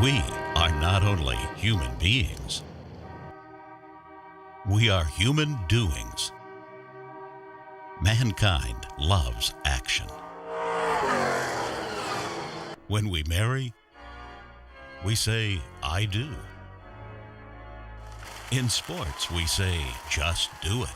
We are not only human beings, we are human doings. Mankind loves action. When we marry, we say, I do. In sports, we say, just do it.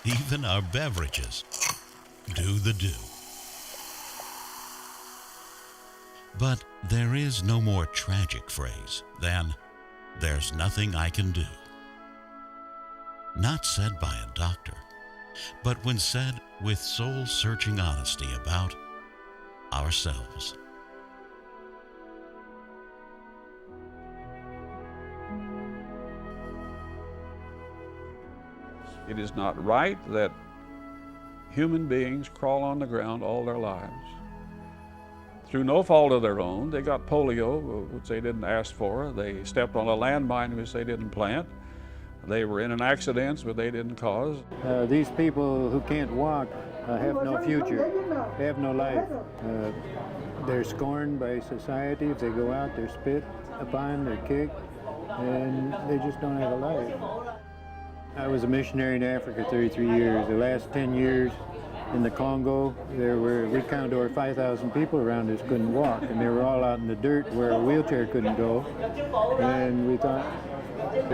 Even our beverages do the do. But there is no more tragic phrase than, there's nothing I can do. Not said by a doctor, but when said with soul-searching honesty about ourselves. It is not right that human beings crawl on the ground all their lives. Through no fault of their own, they got polio, which they didn't ask for. They stepped on a landmine, which they didn't plant. They were in an accident, but they didn't cause. These people who can't walk have no future. They have no life. They're scorned by society. If they go out, they're spit upon, they're kicked, and they just don't have a life. I was a missionary in Africa 33 years. The last 10 years in the Congo, we counted over 5,000 people around us couldn't walk, and they were all out in the dirt where a wheelchair couldn't go. And we thought,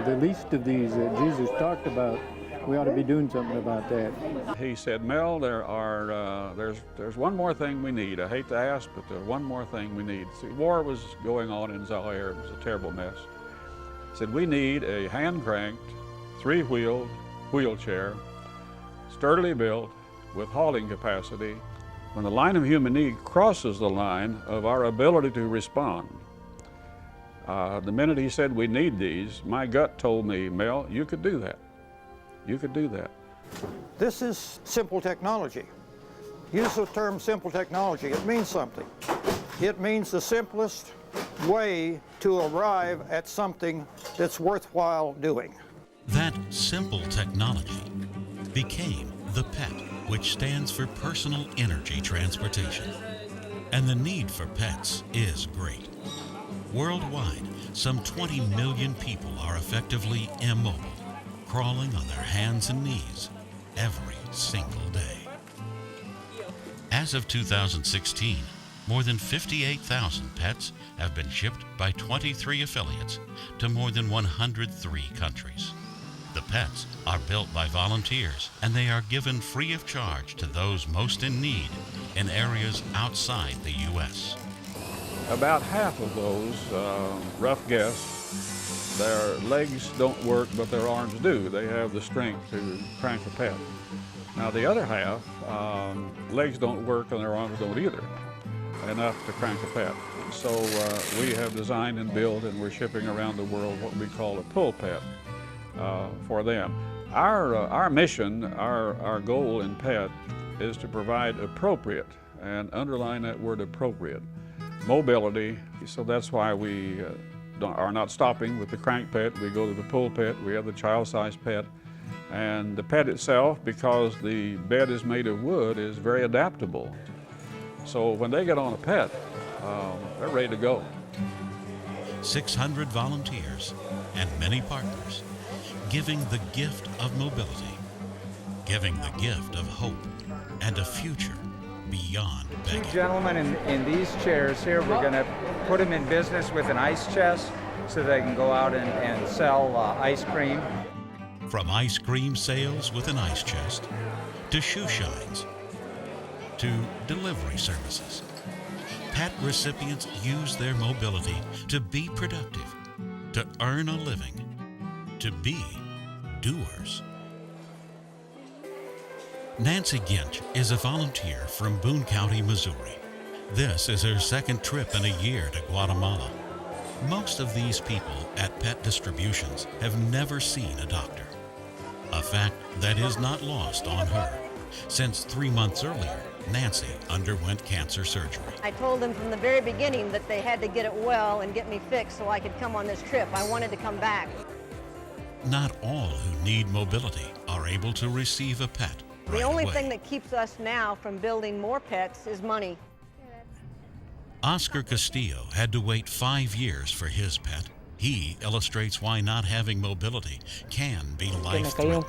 the least of these that Jesus talked about, we ought to be doing something about that. He said, Mel, there's one more thing we need. I hate to ask, but there's one more thing we need. See, war was going on in Zaire. It was a terrible mess. He said, we need a hand-cranked, three-wheeled wheelchair, sturdily built, with hauling capacity. When the line of human need crosses the line of our ability to respond, the minute he said we need these, my gut told me, Mel, you could do that. You could do that. This is simple technology. Use the term simple technology. It means something. It means the simplest way to arrive at something that's worthwhile doing. That simple technology became the PET, which stands for Personal Energy Transportation. And the need for pets is great. Worldwide, some 20 million people are effectively immobile, crawling on their hands and knees every single day. As of 2016, more than 58,000 pets have been shipped by 23 affiliates to more than 103 countries. The pets are built by volunteers, and they are given free of charge to those most in need in areas outside the U.S. About half of those, rough guess, their legs don't work, but their arms do. They have the strength to crank a pet. Now the other half, legs don't work and their arms don't either, enough to crank a pet. So we have designed and built, and we're shipping around the world what we call a pull pet for them. Our mission, our goal in PET is to provide appropriate, and underline that word appropriate, mobility. So that's why we are not stopping with the crank pet. We go to the pull pet. We have the child-sized pet. And the pet itself, because the bed is made of wood, is very adaptable. So when they get on a pet, they're ready to go. 600 volunteers and many partners, giving the gift of mobility, giving the gift of hope and a future beyond begging. Two gentlemen in these chairs here, we're going to put them in business with an ice chest so they can go out and sell ice cream. From ice cream sales with an ice chest, to shoe shines, to delivery services, PET recipients use their mobility to be productive, to earn a living, to be doers. Nancy Ginch is a volunteer from Boone County, Missouri. This is her second trip in a year to Guatemala. Most of these people at PET Distributions have never seen a doctor, a fact that is not lost on her, since 3 months earlier, Nancy underwent cancer surgery. I told them from the very beginning that they had to get it well and get me fixed so I could come on this trip. I wanted to come back. Not all who need mobility are able to receive a pet The only thing that keeps us now from building more pets is money. Oscar Castillo had to wait 5 years for his pet. He illustrates why not having mobility can be life-threatening.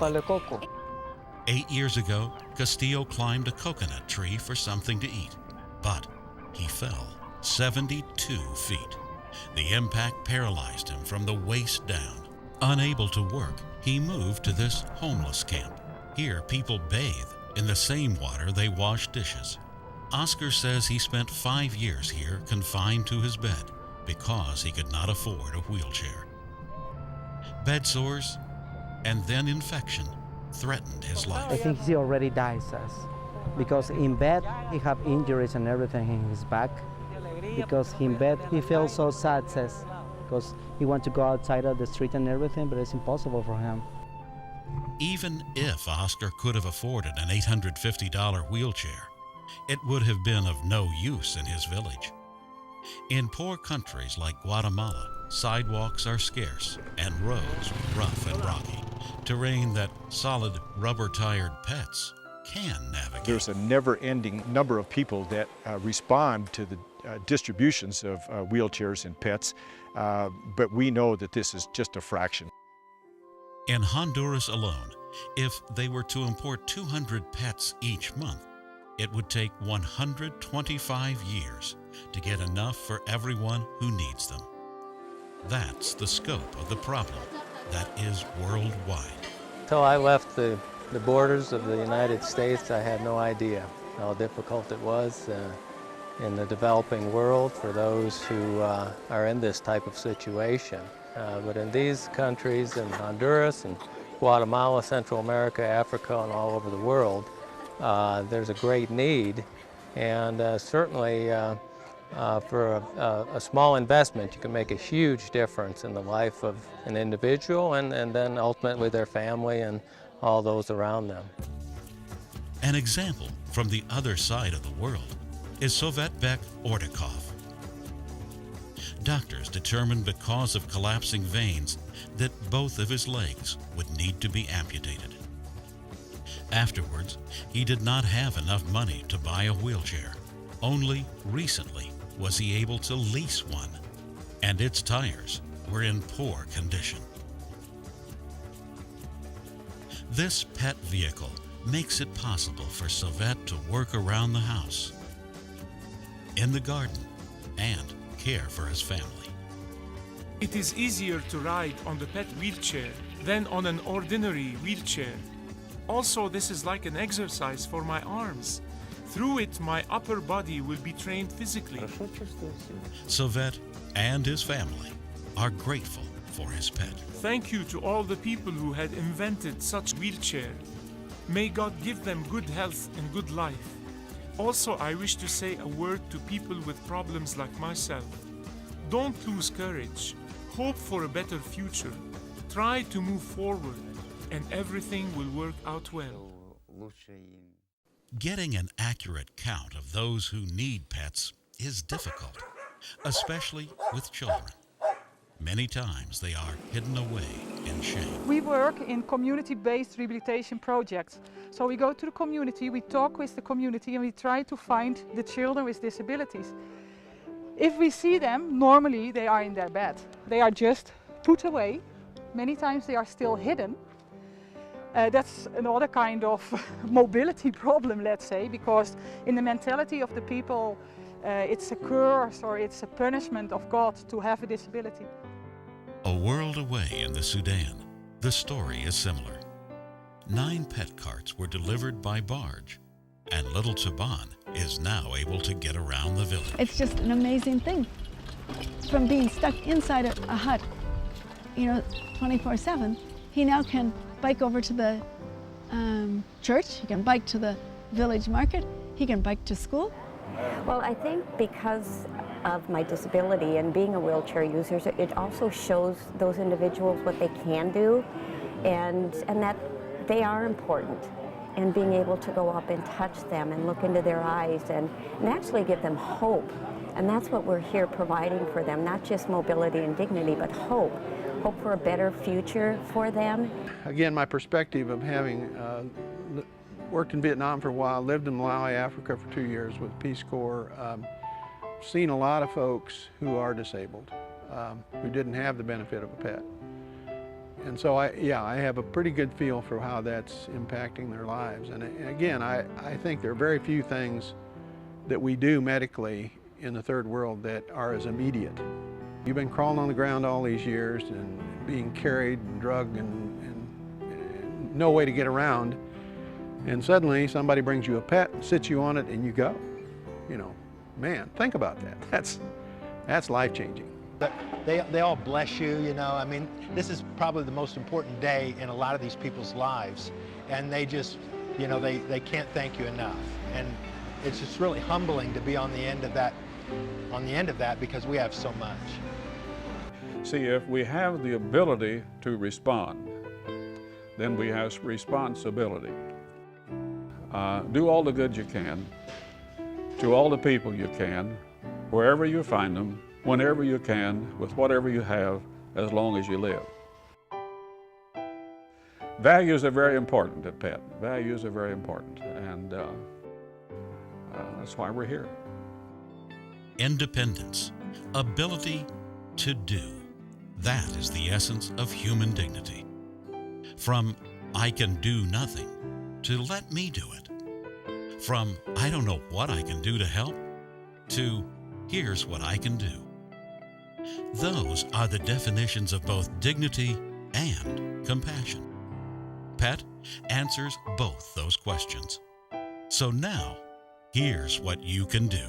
8 years ago, Castillo climbed a coconut tree for something to eat, but he fell 72 feet. The impact paralyzed him from the waist down. Unable to work, he moved to this homeless camp. Here, people bathe in the same water they wash dishes. Oscar says he spent 5 years here confined to his bed because he could not afford a wheelchair. Bed sores and then infection threatened his life. I think he already dies, because in bed he have injuries and everything in his back. Because in bed he feels so sad, says, because he wants to go outside of the street and everything, but it's impossible for him. Even if Oscar could have afforded an $850 wheelchair, it would have been of no use in his village. In poor countries like Guatemala, sidewalks are scarce and roads rough and rocky, terrain that solid rubber-tired pets can navigate. There's a never-ending number of people that respond to the distributions of wheelchairs and pets, but we know that this is just a fraction. In Honduras alone, if they were to import 200 pets each month, it would take 125 years to get enough for everyone who needs them. That's the scope of the problem that is worldwide. Until I left the borders of the United States, I had no idea how difficult it was in the developing world for those who are in this type of situation. But in these countries, in Honduras and Guatemala, Central America, Africa, and all over the world, there's a great need, and certainly for a small investment, you can make a huge difference in the life of an individual and then ultimately their family and all those around them. An example from the other side of the world is Sovetbek Ordakov. Doctors determined because of collapsing veins that both of his legs would need to be amputated. Afterwards, he did not have enough money to buy a wheelchair. Only recently was he able to lease one, and its tires were in poor condition. This pet vehicle makes it possible for Sovet to work around the house, in the garden, and care for his family. It is easier to ride on the pet wheelchair than on an ordinary wheelchair. Also, this is like an exercise for my arms. Through it, my upper body will be trained physically. Sovet and his family are grateful for his pet. Thank you to all the people who had invented such wheelchair. May God give them good health and good life. Also, I wish to say a word to people with problems like myself. Don't lose courage. Hope for a better future. Try to move forward, and everything will work out well. Getting an accurate count of those who need pets is difficult, especially with children. Many times they are hidden away in shame. We work in community-based rehabilitation projects. So we go to the community, we talk with the community, and we try to find the children with disabilities. If we see them, normally they are in their bed. They are just put away. Many times they are still hidden. That's another kind of mobility problem, let's say, because in the mentality of the people, it's a curse or it's a punishment of God to have a disability. A world away in the Sudan, the story is similar. 9 pet carts were delivered by barge, and little Taban is now able to get around the village. It's just an amazing thing. From being stuck inside a hut, 24/7, he now can bike over to the church, he can bike to the village market, he can bike to school. Well, I think because of my disability and being a wheelchair user, it also shows those individuals what they can do and that they are important. And being able to go up and touch them and look into their eyes and actually give them hope. And that's what we're here providing for them, not just mobility and dignity, but hope. Hope for a better future for them. Again, my perspective of having worked in Vietnam for a while, lived in Malawi, Africa for 2 years with Peace Corps, seen a lot of folks who are disabled, who didn't have the benefit of a pet. And so I have a pretty good feel for how that's impacting their lives. And again, I think there are very few things that we do medically in the third world that are as immediate. You've been crawling on the ground all these years and being carried and drugged and no way to get around. And suddenly somebody brings you a pet, sits you on it, and you go. You know, man, think about that. That's life-changing. They all bless you, you know. I mean, this is probably the most important day in a lot of these people's lives. And they just, you know, they can't thank you enough. And it's just really humbling to be on the end of that because we have so much. See, if we have the ability to respond, then we have responsibility. Do all the good you can, to all the people you can, wherever you find them, whenever you can, with whatever you have, as long as you live. Values are very important at PET. Values are very important, and that's why we're here. Independence, ability to do. That is the essence of human dignity. From I can do nothing to let me do it. From I don't know what I can do to help to here's what I can do. Those are the definitions of both dignity and compassion. PET answers both those questions. So now, here's what you can do.